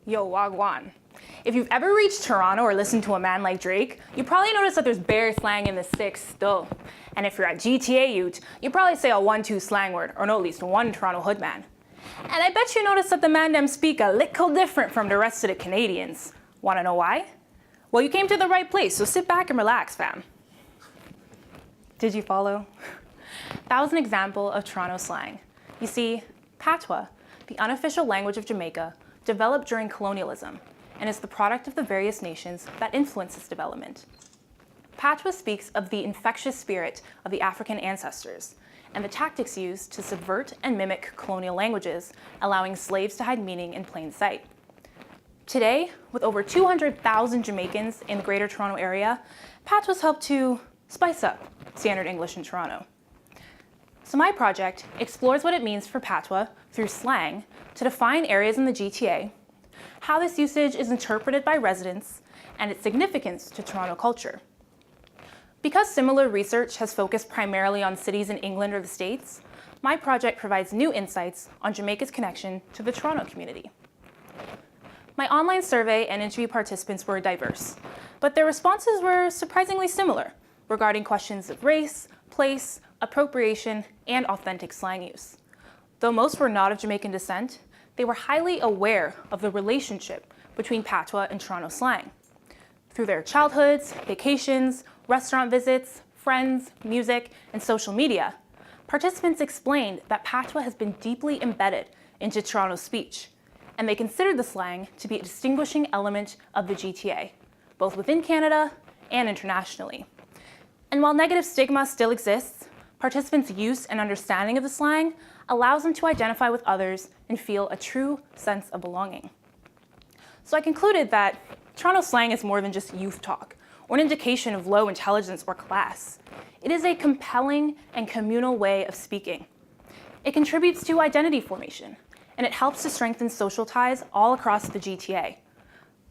Yo, wagwan. If you've ever reached Toronto or listened to a man like Drake, you probably noticed that there's bare slang in the sticks still. And if you're at GTA Ute, you probably say a 1-2 slang word, or know at least one Toronto hood man. And I bet you noticed that the man them speak a little different from the rest of the Canadians. Wanna know why? Well, you came to the right place, so sit back and relax, fam. Did you follow? That was an example of Toronto slang. You see, Patois, the unofficial language of Jamaica, developed during colonialism and is the product of the various nations that influenced its development. Patois speaks of the infectious spirit of the African ancestors and the tactics used to subvert and mimic colonial languages, allowing slaves to hide meaning in plain sight. Today, with over 200,000 Jamaicans in the Greater Toronto Area, Patois helped to spice up standard English in Toronto. So my project explores what it means for Patois through slang to define areas in the GTA, how this usage is interpreted by residents, and its significance to Toronto culture. Because similar research has focused primarily on cities in England or the States, my project provides new insights on Jamaica's connection to the Toronto community. My online survey and interview participants were diverse, but their responses were surprisingly similar regarding questions of race, place, appropriation, and authentic slang use. Though most were not of Jamaican descent, they were highly aware of the relationship between Patois and Toronto slang. Through their childhoods, vacations, restaurant visits, friends, music, and social media, participants explained that Patois has been deeply embedded into Toronto speech, and they considered the slang to be a distinguishing element of the GTA, both within Canada and internationally. And while negative stigma still exists, participants' use and understanding of the slang allows them to identify with others and feel a true sense of belonging. So I concluded that Toronto slang is more than just youth talk or an indication of low intelligence or class. It is a compelling and communal way of speaking. It contributes to identity formation, and it helps to strengthen social ties all across the GTA.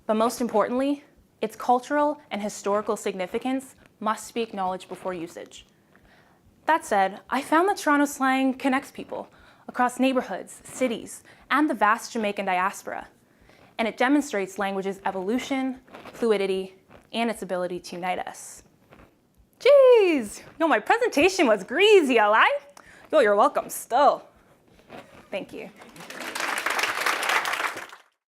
But most importantly, its cultural and historical significance must be acknowledged before usage. That said, I found that Toronto slang connects people across neighborhoods, cities, and the vast Jamaican diaspora, and it demonstrates language's evolution, fluidity, and its ability to unite us. Jeez, yo, my presentation was greasy, ally. Yo, you're welcome still. Thank you.